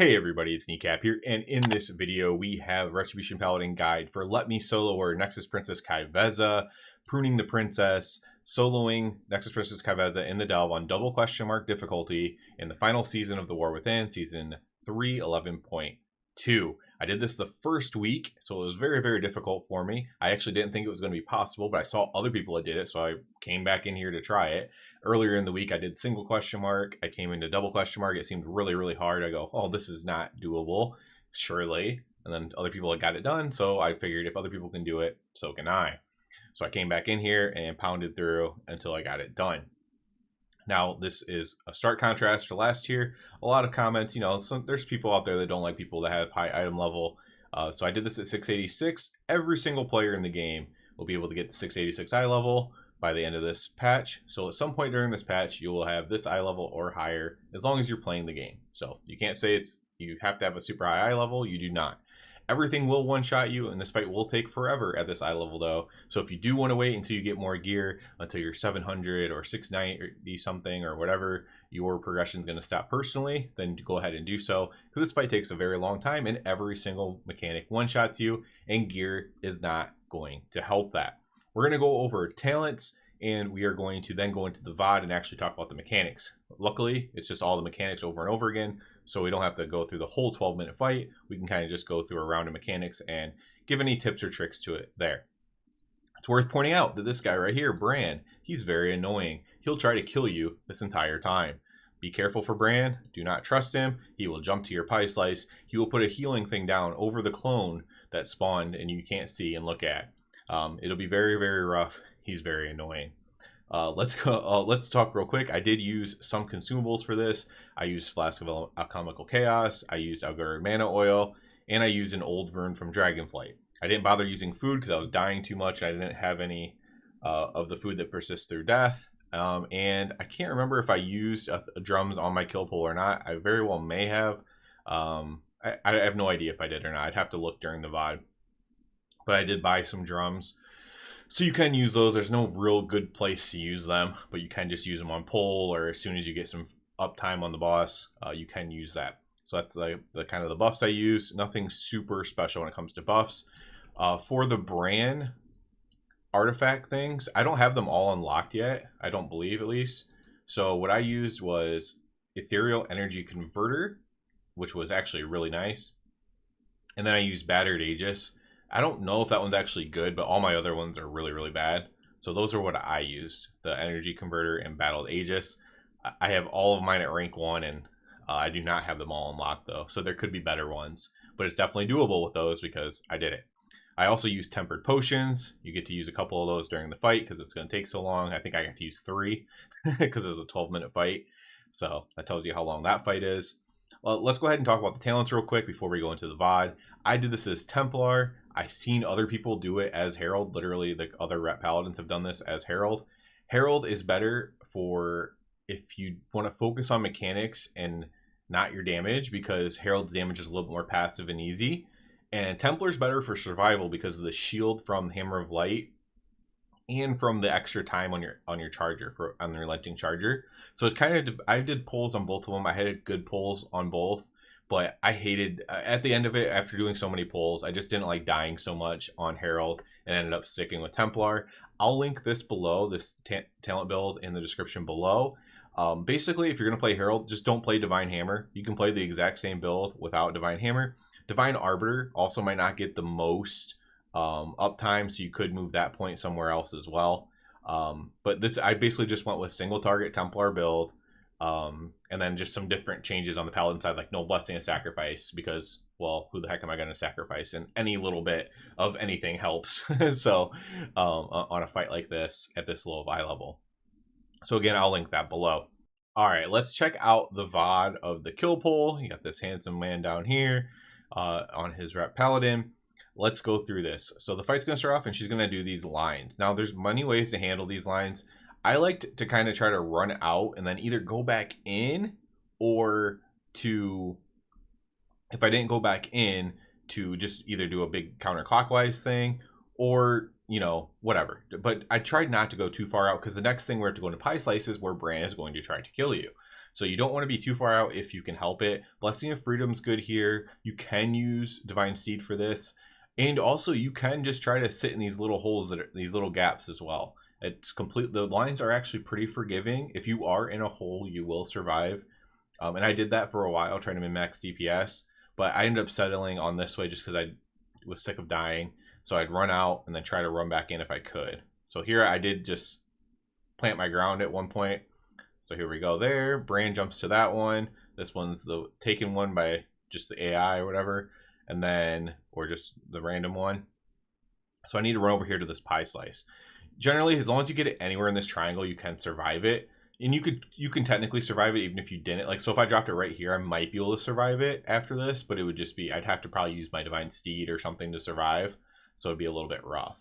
Hey everybody, it's Kneecap here, and in this video we have Retribution Paladin guide for Let Me Solo or Nexus-Princess Ky'veza, pruning the princess, soloing Nexus-Princess Ky'veza in the delve on double question mark difficulty in the final season of The War Within, season 3.11.2. I did this the first week, so it was very difficult for me. I actually didn't think it was going to be possible, but I saw other people that did it, so I came back in here to try it. Earlier in the week, I did single question mark. I came into double question mark. It seemed really hard. I go, oh, this is not doable, surely. And then other people had got it done, so I figured if other people can do it, so can I. So I came back in here and pounded through until I got it done. Now, this is a stark contrast to last year. A lot of comments, there's people out there that don't like people that have high item level. So I did this at 686. Every single player in the game will be able to get the 686 eye level by the end of this patch. So at some point during this patch, you will have this eye level or higher as long as you're playing the game. So you can't say you have to have a super high eye level. You do not. Everything will one-shot you, and this fight will take forever at this eye level, though. So if you do want to wait until you get more gear, until you're 700 or 690 something or whatever your progression is going to stop personally, then go ahead and do so. Because this fight takes a very long time, and every single mechanic one-shots you, and gear is not going to help that. We're going to go over talents, and we are going to then go into the VOD and actually talk about the mechanics. Luckily, it's just all the mechanics over and over again, so we don't have to go through the whole 12-minute fight. We can kind of just go through a round of mechanics and give any tips or tricks to it there. It's worth pointing out that this guy right here, Brann, he's very annoying. He'll try to kill you this entire time. Be careful for Brann. Do not trust him. He will jump to your pie slice. He will put a healing thing down over the clone that spawned and you can't see and look at. It'll be very rough. He's very annoying. Let's talk real quick. I did use some consumables for this. I used Flask of Alchemical Chaos, I used Algara Mana Oil, and I used an old Vern from Dragonflight. I didn't bother using food because I was dying too much. I didn't have any of the food that persists through death. And I can't remember if I used drums on my kill pole or not. I very well may have. I have no idea if I did or not. I'd have to look during the VOD. But I did buy some drums. So you can use those. There's no real good place to use them, but you can just use them on pole, or as soon as you get some uptime on the boss, you can use that. So that's the kind of the buffs I use. Nothing super special when it comes to buffs. For the Brann artifact things, I don't have them all unlocked yet. I don't believe, at least. So what I used was Ethereal Energy Converter, which was actually really nice. And then I used Battered Aegis. I don't know if that one's actually good, but all my other ones are really bad. So those are what I used, the Energy Converter and Battled Aegis. I have all of mine at rank 1, and I do not have them all unlocked, though. So there could be better ones, but it's definitely doable with those because I did it. I also used Tempered Potions. You get to use a couple of those during the fight because it's going to take so long. I think I got to use 3 because it was a 12-minute fight. So that tells you how long that fight is. Let's go ahead and talk about the talents real quick before we go into the VOD. I did this as Templar. I've seen other people do it as Herald. Literally, the other Ret Paladins have done this as Herald. Herald is better for if you want to focus on mechanics and not your damage, because Herald's damage is a little bit more passive and easy. And Templar's better for survival because of the shield from Hammer of Light and from the extra time on your charger, on the Relenting Charger. So it's kind of, I did pulls on both of them. I had good pulls on both. But I hated, at the end of it, after doing so many pulls, I just didn't like dying so much on Herald and ended up sticking with Templar. I'll link this below, this talent build in the description below. Basically, if you're going to play Herald, just don't play Divine Hammer. You can play the exact same build without Divine Hammer. Divine Arbiter also might not get the most uptime, so you could move that point somewhere else as well. But this, I basically just went with single target Templar build. And then just some different changes on the Paladin side, like no blessing and sacrifice, because, well, who the heck am I going to sacrifice? And any little bit of anything helps. So on a fight like this, at this low of eye level. So again, I'll link that below. All right, let's check out the VOD of the kill poll. You got this handsome man down here on his Ret Paladin. Let's go through this. So the fight's going to start off, and she's going to do these lines. Now, there's many ways to handle these lines. I liked to kind of try to run out and then either go back in, or to, if I didn't go back in, to just either do a big counterclockwise thing or, whatever. But I tried not to go too far out because the next thing we have to go into pie slices where Brann is going to try to kill you. So you don't want to be too far out if you can help it. Blessing of Freedom's good here. You can use Divine Steed for this. And also you can just try to sit in these little holes, these little gaps as well. It's complete. The lines are actually pretty forgiving. If you are in a hole, you will survive. And I did that for a while, trying to min-max DPS. But I ended up settling on this way just because I was sick of dying. So I'd run out and then try to run back in if I could. So here I did just plant my ground at one point. So here we go there. Brann jumps to that one. This one's the taken one by just the AI or whatever. And then, or just the random one. So I need to run over here to this pie slice. Generally, as long as you get it anywhere in this triangle, you can survive it. And you can technically survive it even if you didn't. Like, so if I dropped it right here, I might be able to survive it after this, but it would just be, I'd have to probably use my Divine Steed or something to survive. So it'd be a little bit rough.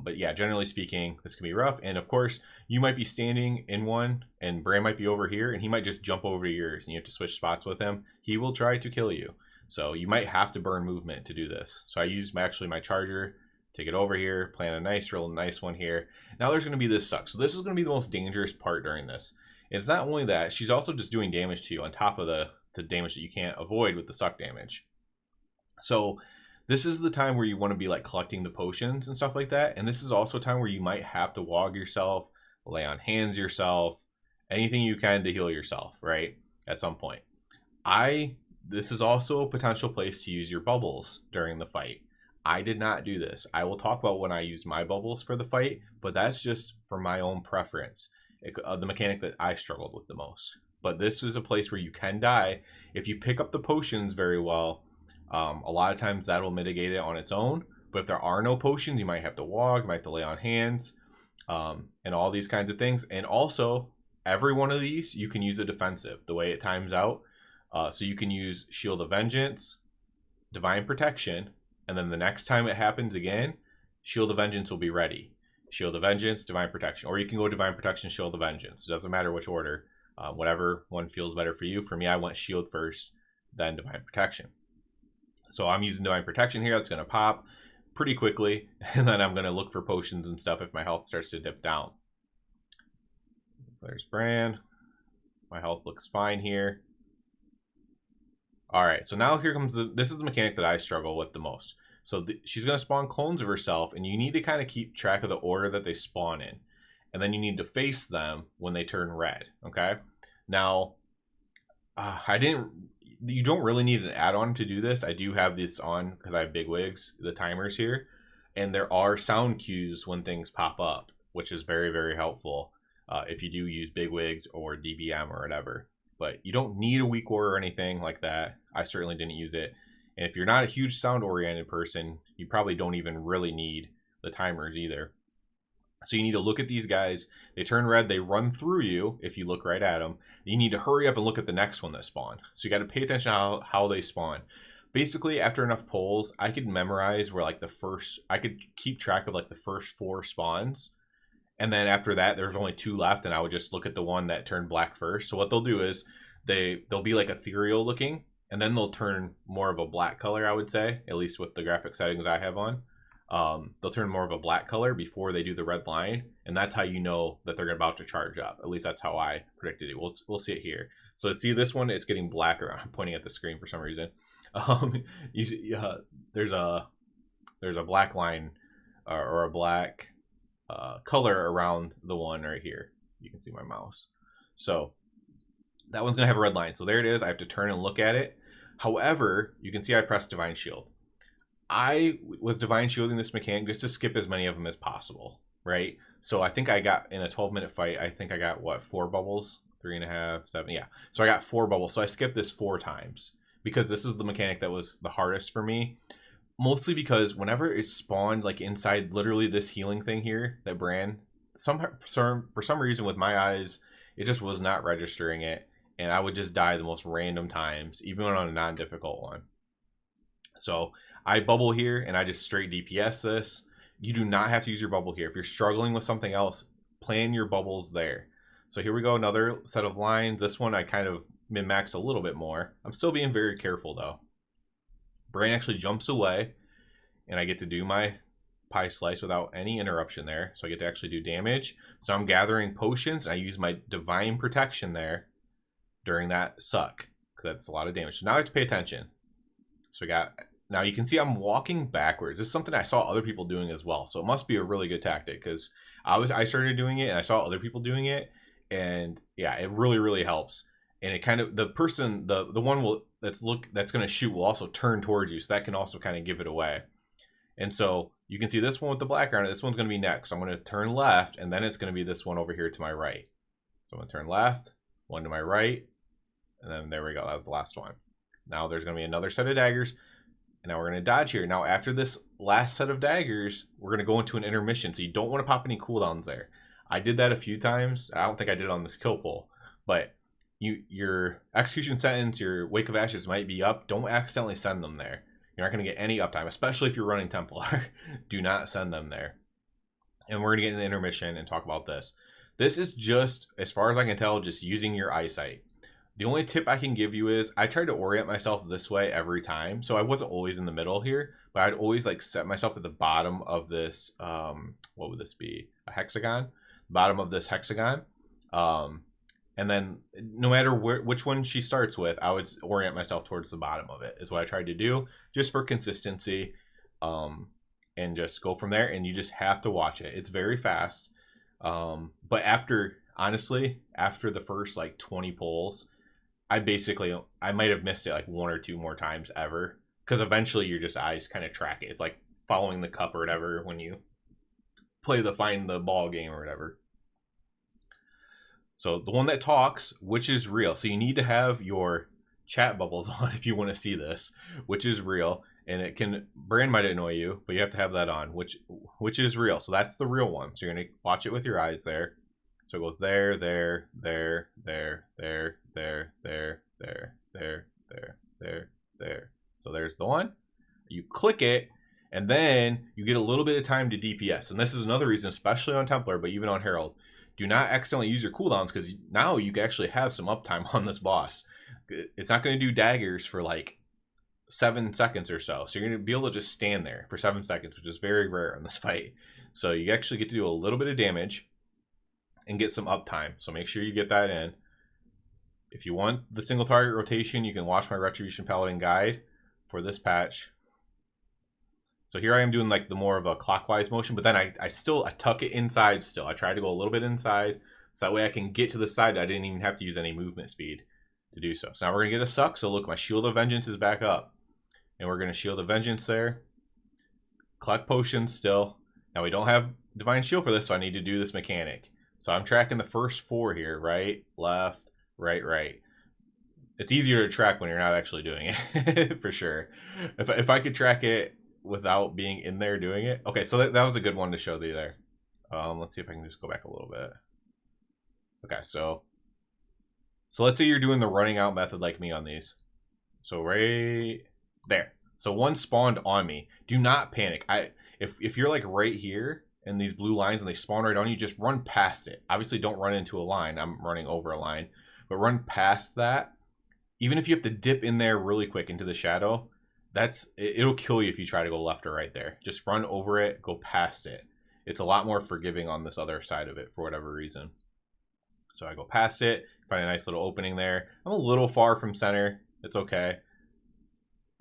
But yeah, generally speaking, this can be rough. And of course, you might be standing in one and Brann might be over here and he might just jump over to yours and you have to switch spots with him. He will try to kill you. So you might have to burn movement to do this. So I used actually my charger to get over here, plant a nice, real nice one here. Now there's going to be this suck. So this is going to be the most dangerous part during this. It's not only that, she's also just doing damage to you on top of the damage that you can't avoid with the suck damage. So this is the time where you want to be like collecting the potions and stuff like that. And this is also a time where you might have to wog yourself, lay on hands yourself, anything you can to heal yourself, right? At some point. This is also a potential place to use your bubbles during the fight. I did not do this. I will talk about when I use my bubbles for the fight, but that's just for my own preference. The mechanic that I struggled with the most. But this is a place where you can die. If you pick up the potions very well, a lot of times that will mitigate it on its own. But if there are no potions, you might have to walk, you might have to lay on hands, and all these kinds of things. And also, every one of these, you can use a defensive, the way it times out. So you can use Shield of Vengeance, Divine Protection, and then the next time it happens again, Shield of Vengeance will be ready. Shield of Vengeance, Divine Protection. Or you can go Divine Protection, Shield of Vengeance. It doesn't matter which order. Whatever one feels better for you. For me, I went Shield first, then Divine Protection. So I'm using Divine Protection here. That's going to pop pretty quickly. And then I'm going to look for potions and stuff if my health starts to dip down. There's Brann. My health looks fine here. Alright, so now here comes this is the mechanic that I struggle with the most. So she's going to spawn clones of herself, and you need to kind of keep track of the order that they spawn in. And then you need to face them when they turn red, okay? Now, you don't really need an add-on to do this. I do have this on because I have big wigs, the timers here. And there are sound cues when things pop up, which is very, very helpful if you do use big wigs or DBM or whatever. But you don't need a weak order or anything like that. I certainly didn't use it. And if you're not a huge sound-oriented person, you probably don't even really need the timers either. So you need to look at these guys. They turn red. They run through you if you look right at them. You need to hurry up and look at the next one that spawned. So you got to pay attention to how they spawn. Basically, after enough polls, I could memorize where like I could keep track of like the first 4 spawns. And then after that, there's only 2 left, and I would just look at the one that turned black first. So what they'll do is they'll be like ethereal looking, and then they'll turn more of a black color, I would say, at least with the graphic settings I have on. They'll turn more of a black color before they do the red line, and that's how you know that they're about to charge up. At least that's how I predicted it. We'll see it here. So see this one, it's getting blacker. I'm pointing at the screen for some reason. There's a black line or a black color around the one right here. You can see my mouse. So that one's gonna have a red line. So there it is. I have to turn and look at it. However, you can see I pressed Divine Shield. I was Divine Shielding this mechanic just to skip as many of them as possible, right? So I think I got, in a 12-minute fight, I think I got, what, 4 bubbles? 3.5, 7, yeah. So I got 4 bubbles. So I skipped this 4 times because this is the mechanic that was the hardest for me. Mostly because whenever it spawned, like inside literally this healing thing here that Brann, for some reason with my eyes, it just was not registering it. And I would just die the most random times, even on a non-difficult one. So I bubble here and I just straight DPS this. You do not have to use your bubble here. If you're struggling with something else, plan your bubbles there. So here we go, another set of lines. This one I kind of min-maxed a little bit more. I'm still being very careful though. Brann actually jumps away and I get to do my pie slice without any interruption there. So I get to actually do damage. So I'm gathering potions and I use my Divine Protection there during that suck, because that's a lot of damage. So now I have to pay attention. So we got, now you can see I'm walking backwards. This is something I saw other people doing as well. So it must be a really good tactic, because I started doing it and I saw other people doing it, and yeah, it really, really helps. And it kind of, the person, the one that's going to shoot will also turn towards you, so that can also kind of give it away. And so you can see this one with the black on it. This one's going to be next. So I'm going to turn left, and then it's going to be this one over here to my right. So I'm going to turn left, one to my right, and then there we go. That was the last one. Now there's going to be another set of daggers, and now we're going to dodge here. Now after this last set of daggers, we're going to go into an intermission, so you don't want to pop any cooldowns there. I did that a few times. I don't think I did it on this kill pull, but your execution sentence, your Wake of Ashes might be up. Don't accidentally send them there. You're not going to get any uptime, especially if you're running Templar. Do not send them there. And we're going to get in the intermission and talk about this. This is just, as far as I can tell, just using your eyesight. The only tip I can give you is I tried to orient myself this way every time. So I wasn't always in the middle here, but I'd always like set myself at the bottom of this, what would this be? A hexagon? Bottom of this hexagon. And then no matter which one she starts with, I would orient myself towards the bottom of it, is what I tried to do, just for consistency, and just go from there. And you just have to watch it. It's very fast. But honestly, after the first like 20 pulls, I might have missed it like 1 or 2 more times ever, because eventually your eyes kind of track it. It's like following the cup or whatever when you play the find the ball game or whatever. So the one that talks, which is real. So you need to have your chat bubbles on if you want to see this, which is real. And it can, Brann might annoy you, but you have to have that on, which is real. So that's the real one. So you're going to watch it with your eyes there. So it goes there, there, there, there, there, there, there, there, there, there, there, there. So there's the one. You click it, and then you get a little bit of time to DPS. And this is another reason, especially on Templar, but even on Herald, do not accidentally use your cooldowns, because now you can actually have some uptime on this boss. It's not going to do daggers for like 7 seconds or so. So you're going to be able to just stand there for 7 seconds, which is very rare in this fight. So you actually get to do a little bit of damage and get some uptime. So make sure you get that in. If you want the single target rotation, you can watch my Retribution Paladin guide for this patch. So here I am doing like the more of a clockwise motion, but then I tuck it inside still. I try to go a little bit inside, so that way I can get to the side. I didn't even have to use any movement speed to do so. So now we're going to get a suck. So look, my Shield of Vengeance is back up. And we're going to Shield of Vengeance there. Collect potions still. Now we don't have Divine Shield for this, so I need to do this mechanic. So I'm tracking the first 4 here. Right, left, right, right. It's easier to track when you're not actually doing it, for sure. If I could track it without being in there doing it. Okay, so that was a good one to show you there. Let's see if I can just go back a little bit. Okay, so let's say you're doing the running out method like me on these. So right there. So one spawned on me. Do not panic. If you're like right here in these blue lines and they spawn right on you, just run past it. Obviously don't run into a line. I'm running over a line. But run past that. Even if you have to dip in there really quick into the shadow, it'll kill you if you try to go left or right there. Just run over it, go past it. It's a lot more forgiving on this other side of it for whatever reason. So I go past it, find a nice little opening there. I'm a little far from center. It's okay.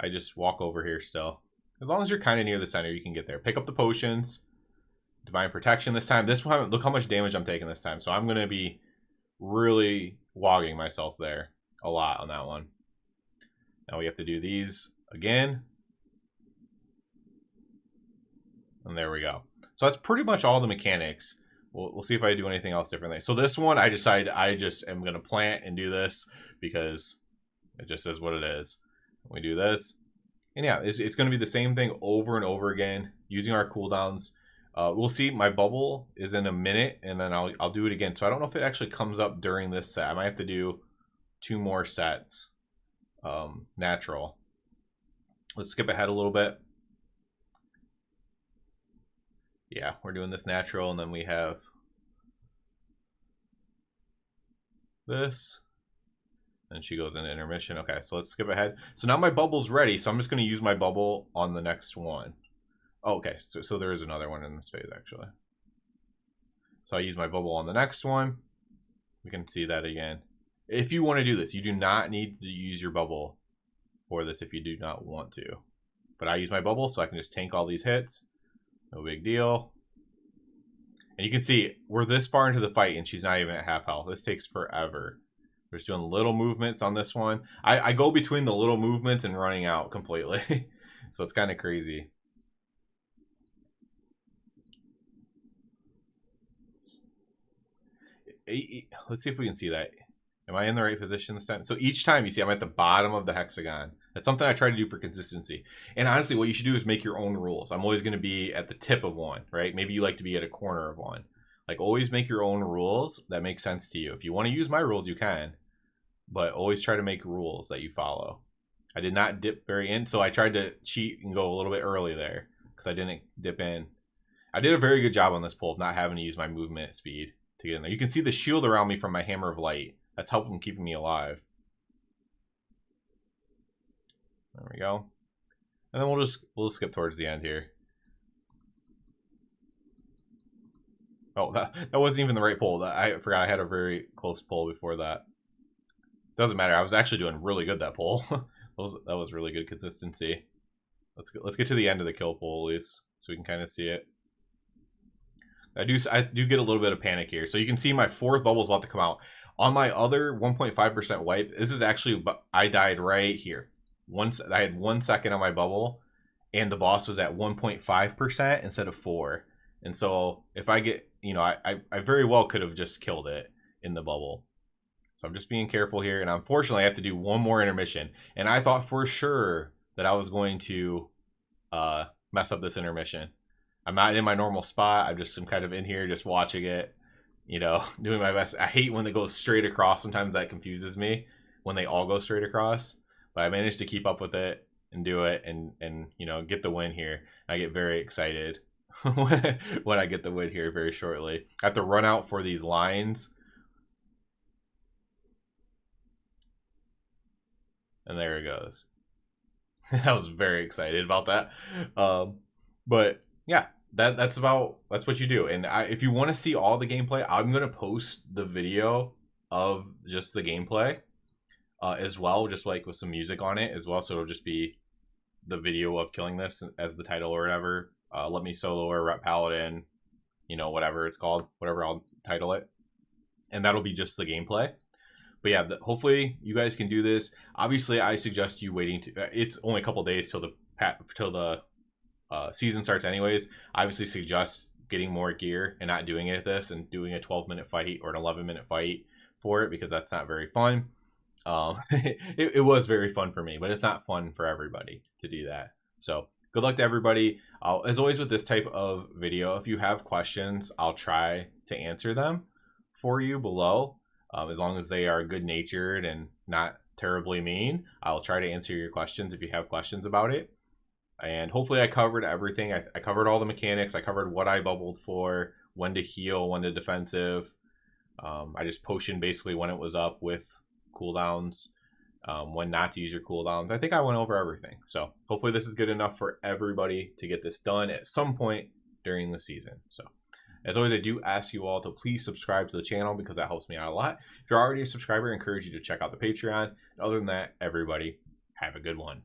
I just walk over here still. As long as you're kind of near the center, you can get there. Pick up the potions. Divine Protection this time. This one, look how much damage I'm taking this time. So I'm going to be really wogging myself there a lot on that one. Now we have to do these again. And there we go. So that's pretty much all the mechanics. We'll see if I do anything else differently. So this one, I decided I just am going to plant and do this because it just is what it is. We do this. And yeah, it's going to be the same thing over and over again using our cooldowns. We'll see. My bubble is in a minute, and then I'll do it again. So I don't know if it actually comes up during this set. I might have to do 2 more sets. Natural. Let's skip ahead a little bit. Yeah, we're doing this natural, and then we have this. And she goes into intermission. Okay, so let's skip ahead. So now my bubble's ready, so I'm just going to use my bubble on the next one. Oh, okay, so there is another one in this phase, actually. So I use my bubble on the next one. We can see that again. If you want to do this, you do not need to use your bubble for this if you do not want to. But I use my bubble so I can just tank all these hits. No big deal. And you can see we're this far into the fight and she's not even at half health. This takes forever. We're just doing little movements on this one. I go between the little movements and running out completely. So it's kind of crazy. Let's see if we can see that. Am I in the right position this time? So each time you see I'm at the bottom of the hexagon. That's something I try to do for consistency. And honestly, what you should do is make your own rules. I'm always going to be at the tip of one, right? Maybe you like to be at a corner of one. Like, always make your own rules that make sense to you. If you want to use my rules, you can. But always try to make rules that you follow. I did not dip very in, so I tried to cheat and go a little bit early there because I didn't dip in. I did a very good job on this pull of not having to use my movement speed to get in there. You can see the shield around me from my Hammer of Light. That's helping keeping me alive. There we go. And then we'll just skip towards the end here. Oh, that wasn't even the right pull. I forgot I had a very close pull before that. Doesn't matter. I was actually doing really good that pull. That was really good consistency. Let's get to the end of the kill pull at least, so we can kind of see it. I do get a little bit of panic here. So you can see my fourth bubble is about to come out. On my other 1.5% wipe, this is actually, I died right here. Once I had 1 second on my bubble, and the boss was at 1.5% instead of 4. And so if I get, you know, I very well could have just killed it in the bubble. So I'm just being careful here. And unfortunately, I have to do one more intermission. And I thought for sure that I was going to mess up this intermission. I'm not in my normal spot. I'm just some kind of in here just watching it, you know, doing my best. I hate when it goes straight across. Sometimes that confuses me when they all go straight across. But I managed to keep up with it and do it and you know, get the win here. I get very excited when I get the win here very shortly. I have to run out for these lines. And there it goes. I was very excited about that. But yeah, that's what you do. And if you want to see all the gameplay, I'm gonna post the video of just the gameplay as well, just like with some music on it as well. So it'll just be the video of killing this as the title or whatever. Let me solo or Ret Paladin, you know, whatever it's called, whatever I'll title it, and that'll be just the gameplay. But yeah, hopefully you guys can do this. Obviously, I suggest you waiting to. It's only a couple days till the season starts, anyways. I obviously suggest getting more gear and not doing it at this and doing a 12-minute fight or an 11-minute fight for it, because that's not very fun. It was very fun for me, but it's not fun for everybody to do that. So good luck to everybody. As always with this type of video, if you have questions, I'll try to answer them for you below. As long as they are good-natured and not terribly mean, I'll try to answer your questions if you have questions about it. And hopefully I covered everything. I covered all the mechanics. I covered what I bubbled for, when to heal, when to defensive. I just potioned basically when it was up with cooldowns, when not to use your cooldowns. I think I went over everything. So hopefully this is good enough for everybody to get this done at some point during the season. So as always, I do ask you all to please subscribe to the channel because that helps me out a lot. If you're already a subscriber, I encourage you to check out the Patreon. Other than that, everybody, have a good one.